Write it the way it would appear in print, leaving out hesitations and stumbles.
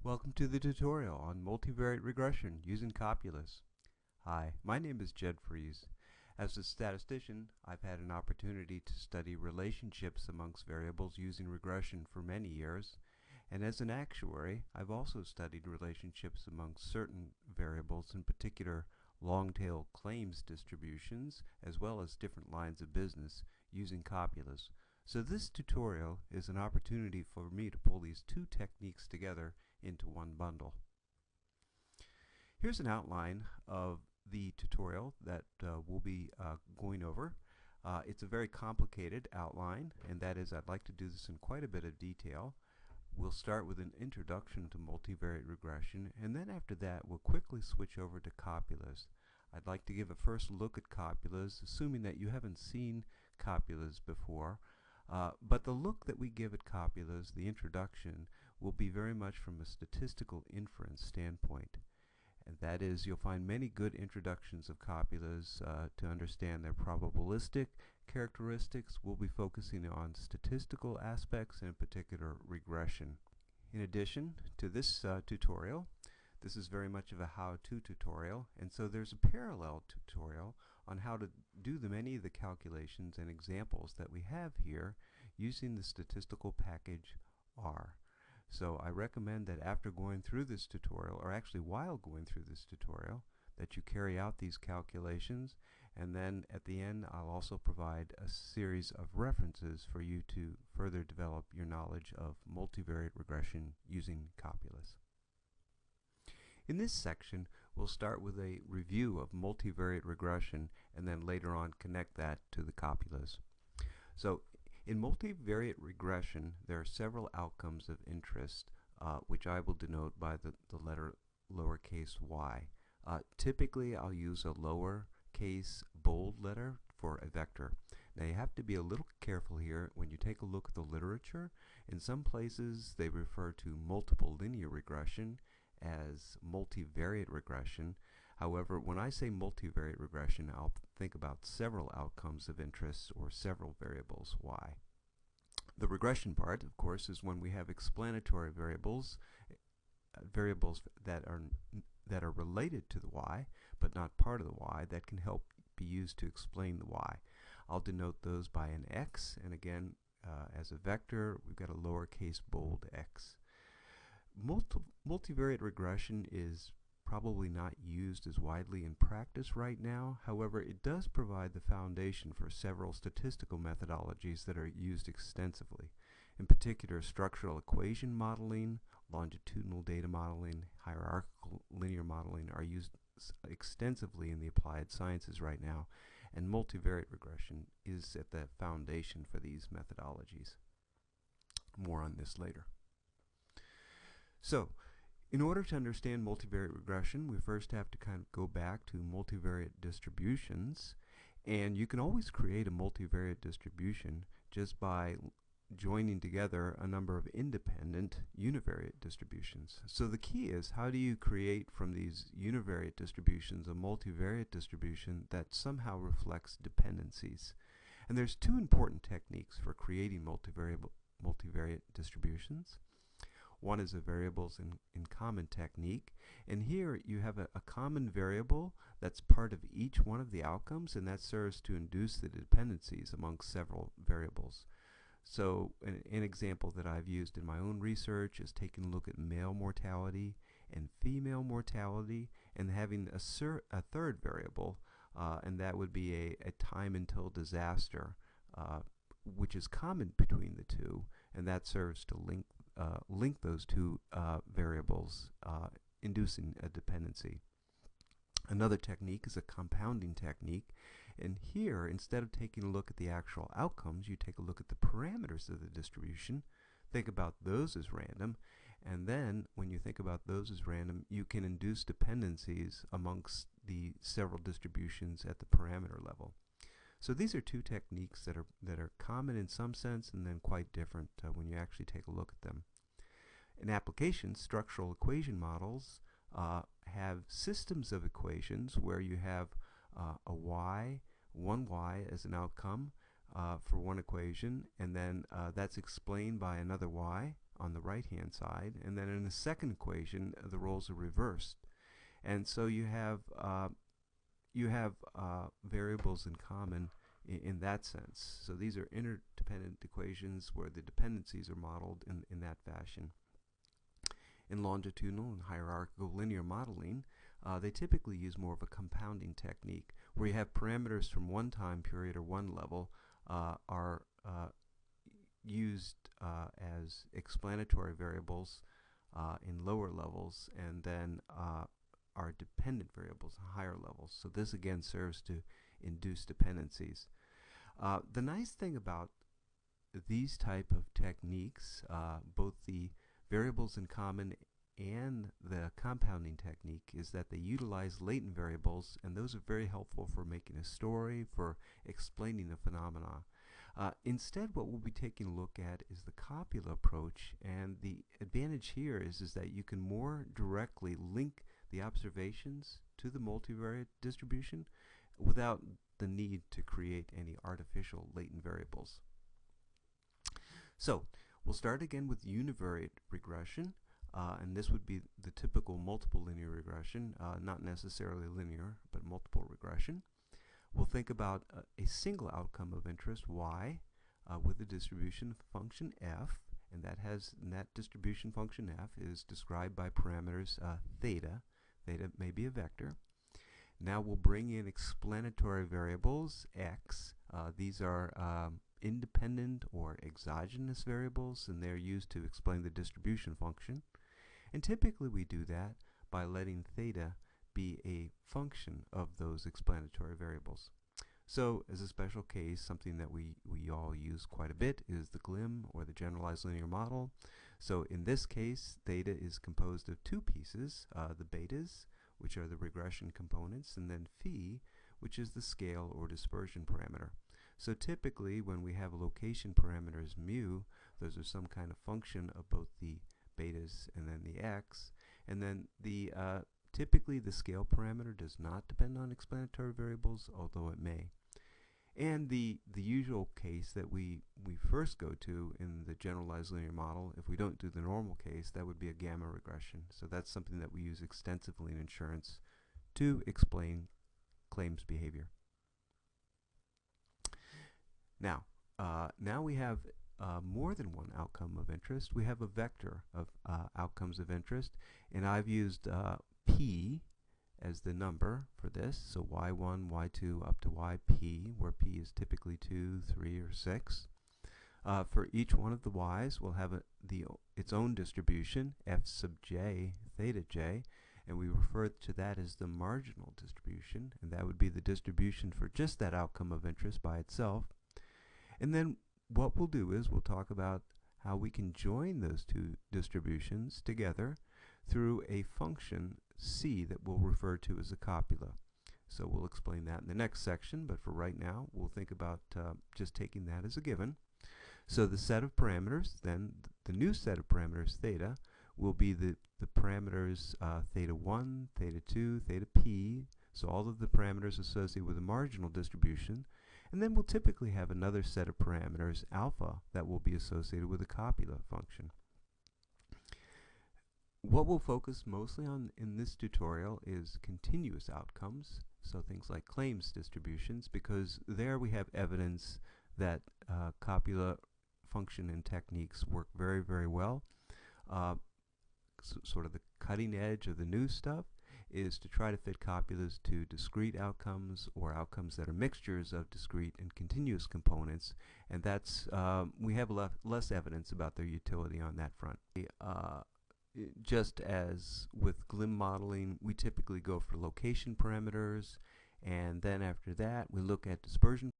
Welcome to the tutorial on multivariate regression using copulus. Hi, my name is Jed Fries. As a statistician, I've had an opportunity to study relationships amongst variables using regression for many years, and as an actuary, I've also studied relationships amongst certain variables, in particular long-tail claims distributions, as well as different lines of business using copulus. So this tutorial is an opportunity for me to pull these two techniques together into one bundle. Here's an outline of the tutorial that we'll be going over. It's a very complicated outline, and that is I'd like to do this in quite a bit of detail. We'll start with an introduction to multivariate regression, and then after that we'll quickly switch over to copulus. I'd like to give a first look at copulus, assuming that you haven't seen copulus before. But the look that we give at copulus, the introduction, will be very much from a statistical inference standpoint. And that is, you'll find many good introductions of copulas to understand their probabilistic characteristics. We'll be focusing on statistical aspects, and in particular regression. In addition to this tutorial, this is very much of a how-to tutorial, and so there's a parallel tutorial on how to do many of the calculations and examples that we have here using the statistical package R. So I recommend that after going through this tutorial, or actually while going through this tutorial, that you carry out these calculations, and then at the end I'll also provide a series of references for you to further develop your knowledge of multivariate regression using copulus. In this section, we'll start with a review of multivariate regression and then later on connect that to the copulus. So in multivariate regression, there are several outcomes of interest, which I will denote by the letter lowercase y. Typically, I'll use a lowercase bold letter for a vector. Now you have to be a little careful here when you take a look at the literature. In some places, they refer to multiple linear regression as multivariate regression. However, when I say multivariate regression, I'll think about several outcomes of interest or several variables y. The regression part, of course, is when we have explanatory variables, variables that are related to the y but not part of the y, that can help be used to explain the y. I'll denote those by an x, and again, as a vector, we've got a lowercase bold x. Multivariate regression is probably not used as widely in practice right now. However, it does provide the foundation for several statistical methodologies that are used extensively. In particular, structural equation modeling, longitudinal data modeling, hierarchical linear modeling are used extensively in the applied sciences right now, and multivariate regression is at the foundation for these methodologies. More on this later. So, in order to understand multivariate regression, we first have to kind of go back to multivariate distributions, and you can always create a multivariate distribution just by joining together a number of independent univariate distributions. So the key is, how do you create from these univariate distributions a multivariate distribution that somehow reflects dependencies? And there's two important techniques for creating multivariate distributions. One is a variables in common technique, and here you have a common variable that's part of each one of the outcomes, and that serves to induce the dependencies amongst several variables. So an example that I've used in my own research is taking a look at male mortality and female mortality and having a third variable, and that would be a time until disaster, which is common between the two, and that serves to link those two variables, inducing a dependency. Another technique is a compounding technique, and here, instead of taking a look at the actual outcomes, you take a look at the parameters of the distribution, think about those as random, and then when you think about those as random, you can induce dependencies amongst the several distributions at the parameter level. So these are two techniques that are common in some sense and then quite different when you actually take a look at them. In applications, structural equation models have systems of equations where you have one y as an outcome for one equation, and then that's explained by another y on the right-hand side, and then in the second equation, the roles are reversed. And so you have variables in common in that sense. So these are interdependent equations where the dependencies are modeled in that fashion. In longitudinal and hierarchical linear modeling, they typically use more of a compounding technique where you have parameters from one time period or one level are used as explanatory variables in lower levels, and then are dependent variables in higher levels. So this again serves to induce dependencies. The nice thing about these type of techniques, both the variables in common and the compounding technique, is that they utilize latent variables, and those are very helpful for making a story, for explaining a phenomena. Instead, what we'll be taking a look at is the copula approach, and the advantage here is that you can more directly link the observations to the multivariate distribution without the need to create any artificial latent variables. So we'll start again with univariate regression, and this would be the typical multiple linear regression, not necessarily linear, but multiple regression. We'll think about a single outcome of interest, y, with a distribution function f, and that distribution function f is described by parameters theta. Theta may be a vector. Now we'll bring in explanatory variables x. These are independent or exogenous variables, and they're used to explain the distribution function. And typically we do that by letting theta be a function of those explanatory variables. So as a special case, something that we all use quite a bit is the GLIM, or the generalized linear model. So in this case, theta is composed of two pieces, the betas, which are the regression components, and then phi, which is the scale or dispersion parameter. So typically when we have location parameters mu, those are some kind of function of both the betas and then the x, and then the typically the scale parameter does not depend on explanatory variables, although it may. And the usual case that we first go to in the generalized linear model, if we don't do the normal case, that would be a gamma regression. So that's something that we use extensively in insurance to explain claims behavior. Now we have more than one outcome of interest. We have a vector of outcomes of interest, and I've used p as the number for this, so y1, y2 up to yp, where p is typically 2, 3, or 6. For each one of the y's, we'll have its own distribution, f sub j, theta j, and we refer to that as the marginal distribution, and that would be the distribution for just that outcome of interest by itself. And then what we'll do is we'll talk about how we can join those two distributions together through a function c that we'll refer to as a copula. So we'll explain that in the next section, but for right now we'll think about just taking that as a given. So the set of parameters, then the new set of parameters theta, will be the parameters theta 1, theta 2, theta p, so all of the parameters associated with the marginal distribution. And then we'll typically have another set of parameters, alpha, that will be associated with a copula function. What we'll focus mostly on in this tutorial is continuous outcomes, so things like claims distributions, because there we have evidence that copula function and techniques work very, very well. Sort of the cutting edge of the new stuff is to try to fit copulas to discrete outcomes or outcomes that are mixtures of discrete and continuous components, and that's we have less evidence about their utility on that front. Just as with GLIM modeling, we typically go for location parameters, and then after that we look at dispersion